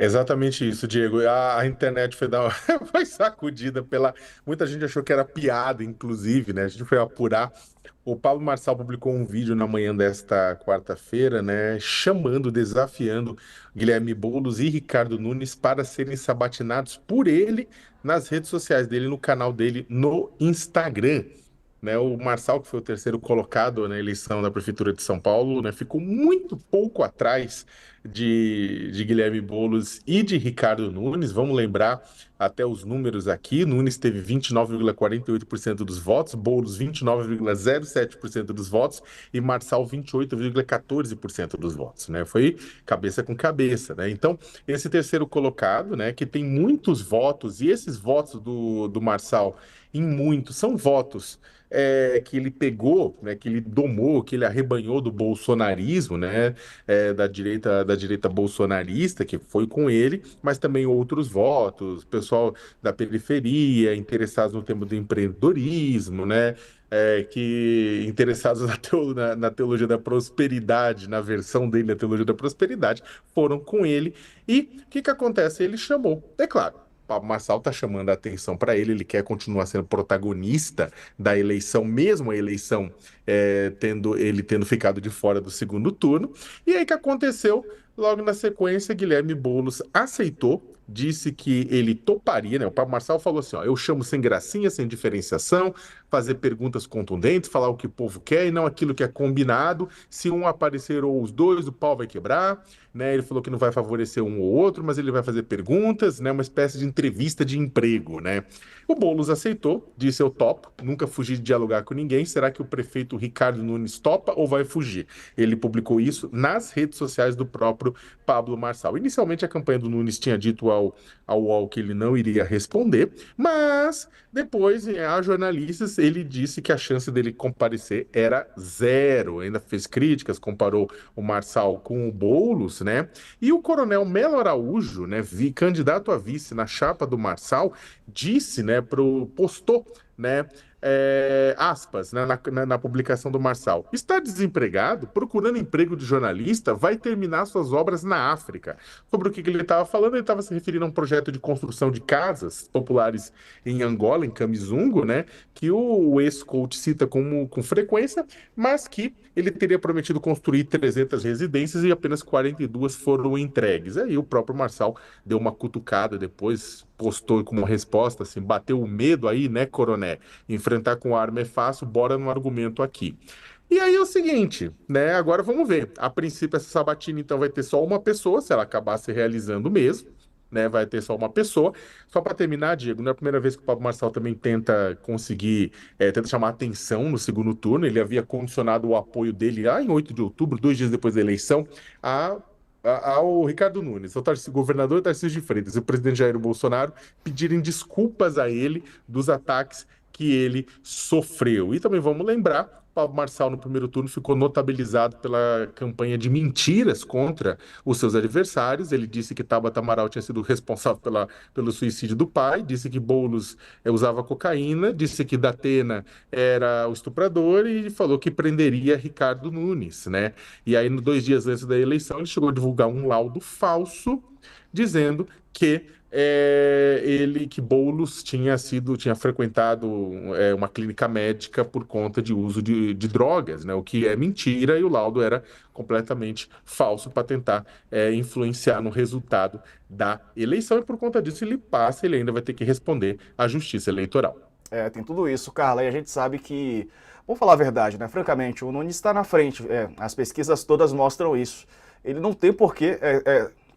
É exatamente isso, Diego. A internet foi, foi sacudida pela. Muita gente achou que era piada, inclusive, né? A gente foi apurar. O Pablo Marçal publicou um vídeo na manhã desta quarta-feira, né? Chamando, desafiando Guilherme Boulos e Ricardo Nunes para serem sabatinados por ele nas redes sociais dele, no canal dele no Instagram. Né, o Marçal, que foi o terceiro colocado na eleição da Prefeitura de São Paulo, né, ficou muito pouco atrás de Guilherme Boulos e de Ricardo Nunes. Vamos lembrar até os números aqui. Nunes teve 29,48% dos votos, Boulos 29,07% dos votos e Marçal 28,14% dos votos. Né? Foi cabeça com cabeça. Né? Então, esse terceiro colocado, né, que tem muitos votos, e esses votos do Marçal, em muitos, são votos que ele pegou, né, que ele domou, que ele arrebanhou do bolsonarismo, né, da direita bolsonarista, que foi com ele, mas também outros votos, pessoal da periferia, interessados no tema do empreendedorismo, né, que interessados na teologia da prosperidade, na versão dele da teologia da prosperidade, foram com ele. E o que que acontece? Ele chamou, é claro. Pablo Marçal está chamando a atenção para ele, ele quer continuar sendo protagonista da eleição, mesmo a eleição tendo ficado de fora do segundo turno. E aí o que aconteceu? Logo na sequência, Guilherme Boulos aceitou, disse que ele toparia, né? O Pablo Marçal falou assim: ó, eu chamo sem gracinha, sem diferenciação, fazer perguntas contundentes, falar o que o povo quer e não aquilo que é combinado. Se um aparecer ou os dois, o pau vai quebrar. Né? Ele falou que não vai favorecer um ou outro, mas ele vai fazer perguntas, né? Uma espécie de entrevista de emprego, né? O Boulos aceitou, disse eu topo, nunca fugi de dialogar com ninguém. Será que o prefeito Ricardo Nunes topa ou vai fugir? Ele publicou isso nas redes sociais do próprio Pablo Marçal. Inicialmente a campanha do Nunes tinha dito ao UOL que ele não iria responder, mas depois, a jornalistas, ele disse que a chance dele comparecer era zero. Ainda fez críticas, comparou o Marçal com o Boulos, né? E o coronel Melo Araújo, né, candidato a vice na chapa do Marçal, disse, né, postou, né, aspas, né, na publicação do Marçal. Está desempregado, procurando emprego de jornalista, vai terminar suas obras na África. Sobre o que ele estava falando, ele estava se referindo a um projeto de construção de casas populares em Angola, em Camizungo, né, que o ex-coach cita com frequência, mas que ele teria prometido construir 300 residências e apenas 42 foram entregues. Aí o próprio Marçal deu uma cutucada depois, postou como resposta assim, bateu o medo aí, né, coroné? Enfrentar com arma é fácil, bora no argumento aqui. E aí é o seguinte, né? Agora vamos ver. A princípio, essa sabatina, então, vai ter só uma pessoa, se ela acabar se realizando mesmo, né? Vai ter só uma pessoa. Só para terminar, Diego, não é a primeira vez que o Pablo Marçal também tenta conseguir, tenta chamar atenção no segundo turno. Ele havia condicionado o apoio dele lá em 8 de outubro, 2 dias depois da eleição, a. Ao Ricardo Nunes, ao governador Tarcísio de Freitas e o presidente Jair Bolsonaro pedirem desculpas a ele dos ataques que ele sofreu. E também vamos lembrar, Pablo Marçal no primeiro turno ficou notabilizado pela campanha de mentiras contra os seus adversários. Ele disse que Tabata Amaral tinha sido responsável pelo suicídio do pai, disse que Boulos usava cocaína, disse que Datena era o estuprador e falou que prenderia Ricardo Nunes, né? E aí, 2 dias antes da eleição, ele chegou a divulgar um laudo falso dizendo que que Boulos tinha frequentado uma clínica médica por conta de uso de drogas, né? O que é mentira e o laudo era completamente falso para tentar influenciar no resultado da eleição e por conta disso ele ainda vai ter que responder à Justiça Eleitoral. Tem tudo isso, Carla, e a gente sabe que, vamos falar a verdade, né? Francamente, o Nunes está na frente, as pesquisas todas mostram isso. Ele não tem por que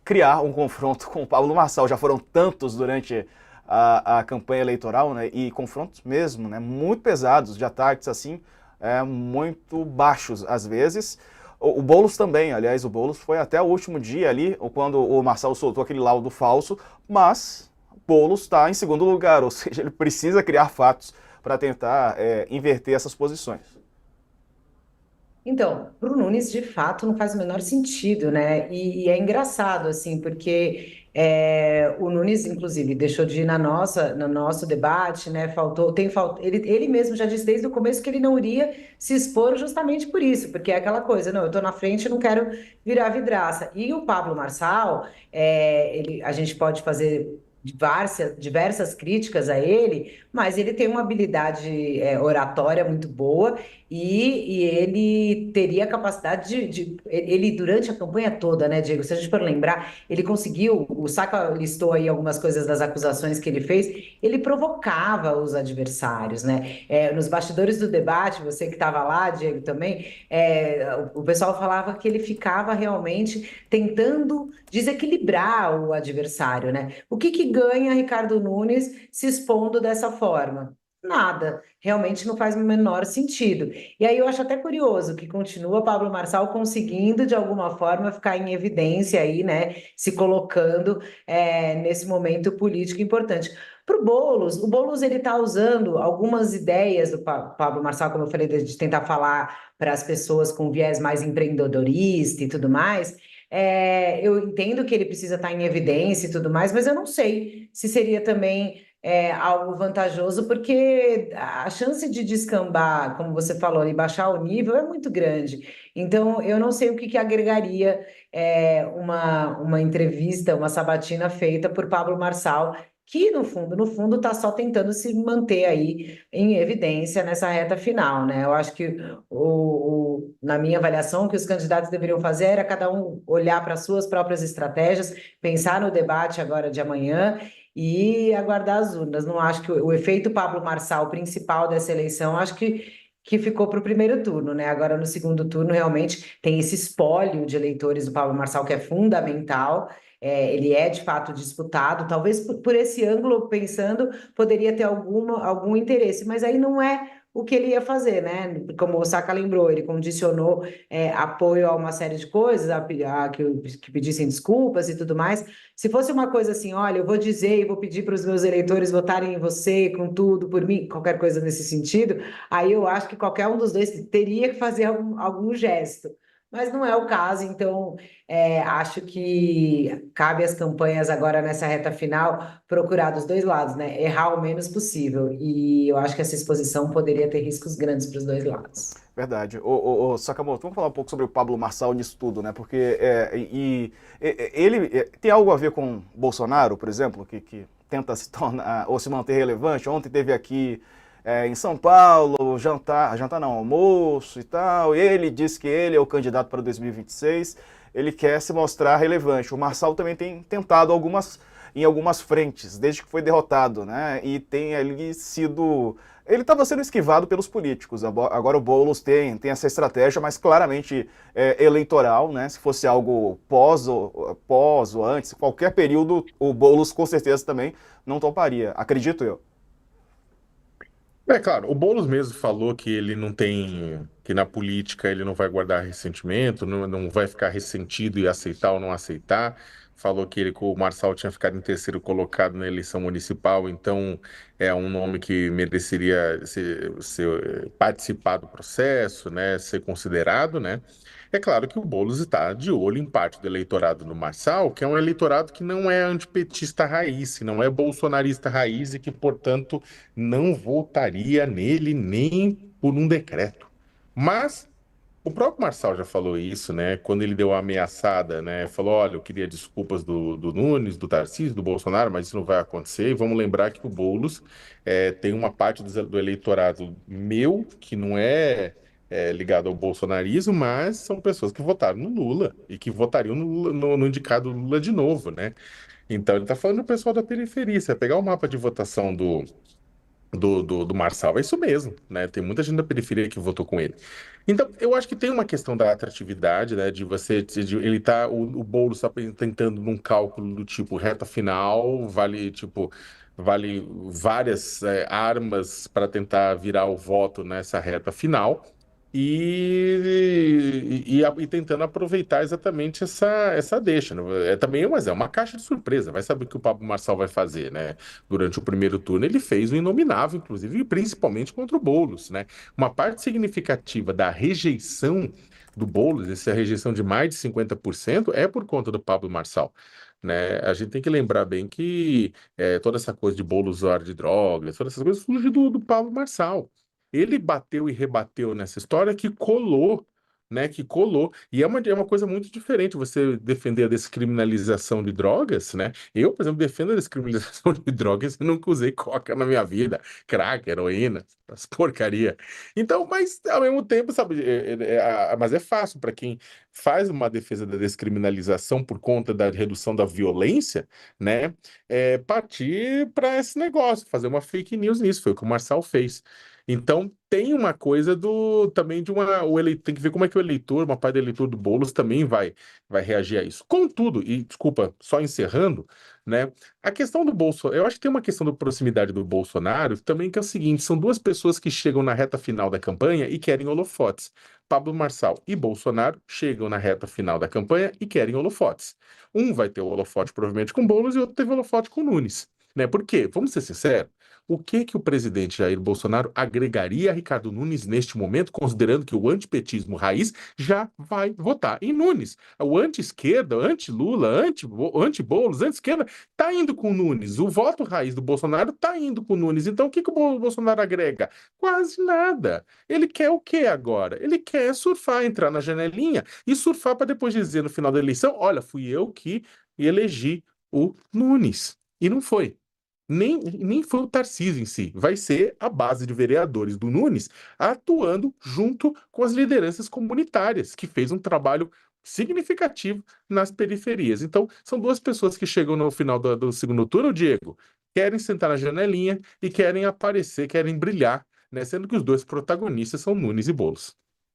criar um confronto com o Pablo Marçal, já foram tantos durante a campanha eleitoral, né? E confrontos mesmo, né? Muito pesados, de ataques assim, muito baixos às vezes. O Boulos também, aliás, o Boulos foi até o último dia ali, quando o Marçal soltou aquele laudo falso, mas Boulos está em segundo lugar, ou seja, ele precisa criar fatos para tentar inverter essas posições. Então, para o Nunes, de fato, não faz o menor sentido, né? E é engraçado, assim, porque o Nunes, inclusive, deixou de ir no nosso debate, né? Ele mesmo já disse desde o começo que ele não iria se expor justamente por isso, porque é aquela coisa, não, eu estou na frente, eu não quero virar vidraça. E o Pablo Marçal, a gente pode fazer diversas críticas a ele, mas ele tem uma habilidade, oratória muito boa e ele teria a capacidade ele, durante a campanha toda, né, Diego? Se a gente for lembrar, ele conseguiu, o Saka listou aí algumas coisas das acusações que ele fez, ele provocava os adversários, né? Nos bastidores do debate, você que estava lá, Diego, também, o pessoal falava que ele ficava realmente tentando desequilibrar o adversário, né? O que que ganha Ricardo Nunes se expondo dessa forma? Nada, realmente não faz o menor sentido. E aí eu acho até curioso que continua Pablo Marçal conseguindo, de alguma forma, ficar em evidência aí, né? Se colocando nesse momento político importante. Para o Boulos ele está usando algumas ideias do Pablo Marçal, como eu falei, de tentar falar para as pessoas com viés mais empreendedorista e tudo mais. Eu entendo que ele precisa estar em evidência e tudo mais, mas eu não sei se seria também algo vantajoso, porque a chance de descambar, como você falou, e baixar o nível é muito grande. Então, eu não sei o que agregaria uma entrevista, uma sabatina feita por Pablo Marçal, que no fundo, está só tentando se manter aí em evidência nessa reta final, né? Eu acho que na minha avaliação, o que os candidatos deveriam fazer era cada um olhar para as suas próprias estratégias, pensar no debate agora de amanhã e aguardar as urnas. Não acho que o efeito Pablo Marçal principal dessa eleição, acho que ficou para o primeiro turno, né? Agora, no segundo turno, realmente tem esse espólio de eleitores do Pablo Marçal que é fundamental. Ele é de fato disputado, talvez por esse ângulo, pensando, poderia ter algum interesse, mas aí não é o que ele ia fazer, né? Como o Saka lembrou, ele condicionou apoio a uma série de coisas, que pedissem desculpas e tudo mais. Se fosse uma coisa assim, olha, eu vou dizer e vou pedir para os meus eleitores votarem em você com tudo, por mim, qualquer coisa nesse sentido, aí eu acho que qualquer um dos dois teria que fazer algum gesto. Mas não é o caso, então acho que cabe às campanhas agora nessa reta final procurar dos dois lados, né? Errar o menos possível. E eu acho que essa exposição poderia ter riscos grandes para os dois lados. Verdade. Sakamoto, vamos falar um pouco sobre o Pablo Marçal nisso tudo, né? Porque ele tem algo a ver com Bolsonaro, por exemplo, que tenta se tornar ou se manter relevante. Ontem teve aqui em São Paulo, jantar não, almoço e tal. E ele disse que ele é o candidato para 2026. Ele quer se mostrar relevante. O Marçal também tem tentado em algumas frentes, desde que foi derrotado, né? E tem ali sido. Ele estava sendo esquivado pelos políticos. Agora o Boulos tem essa estratégia, mas claramente eleitoral, né? Se fosse algo pós ou antes, qualquer período, o Boulos com certeza também não toparia, acredito eu. É claro, o Boulos mesmo falou que ele não tem, que na política ele não vai guardar ressentimento, não vai ficar ressentido e aceitar ou não aceitar. Falou que o Marçal tinha ficado em terceiro colocado na eleição municipal, então é um nome que mereceria participar do processo, né, ser considerado, né? É claro que o Boulos está de olho em parte do eleitorado do Marçal, que é um eleitorado que não é antipetista raiz, que não é bolsonarista raiz e que, portanto, não votaria nele nem por um decreto. Mas o próprio Marçal já falou isso, né? Quando ele deu a ameaçada, né? Falou: olha, eu queria desculpas do Nunes, do Tarcísio, do Bolsonaro, mas isso não vai acontecer. E vamos lembrar que o Boulos tem uma parte do eleitorado meu que não é ligado ao bolsonarismo, mas são pessoas que votaram no Lula e que votariam no, Lula- no indicado Lula de novo, né? Então ele está falando do pessoal da periferia. Se você pegar o mapa de votação do Marçal, é isso mesmo, né? Tem muita gente da periferia que votou com ele. Então, eu acho que tem uma questão da atratividade, né? Ele tá, o Boulos está tentando num cálculo do tipo reta final, vale várias armas para tentar virar o voto nessa reta final. e tentando aproveitar exatamente essa deixa, né? É também, mas é uma caixa de surpresa. Vai saber o que o Pablo Marçal vai fazer, né? Durante o primeiro turno, ele fez o inominável, inclusive, e principalmente contra o Boulos, né? Uma parte significativa da rejeição do Boulos, essa rejeição de mais de 50%, é por conta do Pablo Marçal. Né? A gente tem que lembrar bem que toda essa coisa de Boulos usuário de drogas, todas essas coisas surge do Pablo Marçal. Ele bateu e rebateu nessa história que colou, né? Que colou. E é uma coisa muito diferente você defender a descriminalização de drogas, né? Eu, por exemplo, defendo a descriminalização de drogas e nunca usei coca na minha vida, crack, heroína, as porcaria. Então, mas ao mesmo tempo, sabe, mas é fácil para quem faz uma defesa da descriminalização por conta da redução da violência, né? Partir para esse negócio, fazer uma fake news nisso, foi o que o Marçal fez. Então, tem uma coisa do também de o eleitor, tem que ver como é que o eleitor, uma parte do eleitor do Boulos também vai reagir a isso. Contudo, e desculpa, só encerrando, né? A questão do Bolsonaro, eu acho que tem uma questão da proximidade do Bolsonaro também, que é o seguinte: são duas pessoas que chegam na reta final da campanha e querem holofotes. Pablo Marçal e Bolsonaro chegam na reta final da campanha e querem holofotes. Um vai ter o holofote provavelmente com Boulos e outro teve holofote com Nunes. Né? Por quê? Vamos ser sinceros. O que o presidente Jair Bolsonaro agregaria a Ricardo Nunes neste momento, considerando que o antipetismo raiz já vai votar em Nunes? O anti-esquerda, anti-Lula, anti-Boulos, anti-esquerda, está indo com Nunes. O voto raiz do Bolsonaro está indo com Nunes. Então, o que o Bolsonaro agrega? Quase nada. Ele quer o quê agora? Ele quer surfar, entrar na janelinha e surfar para depois dizer no final da eleição: olha, fui eu que elegi o Nunes. E não foi. Nem foi o Tarcísio em si, vai ser a base de vereadores do Nunes atuando junto com as lideranças comunitárias, que fez um trabalho significativo nas periferias. Então, são duas pessoas que chegam no final do segundo turno, Diego, querem sentar na janelinha e querem aparecer, querem brilhar, né? Sendo que os dois protagonistas são Nunes e Boulos.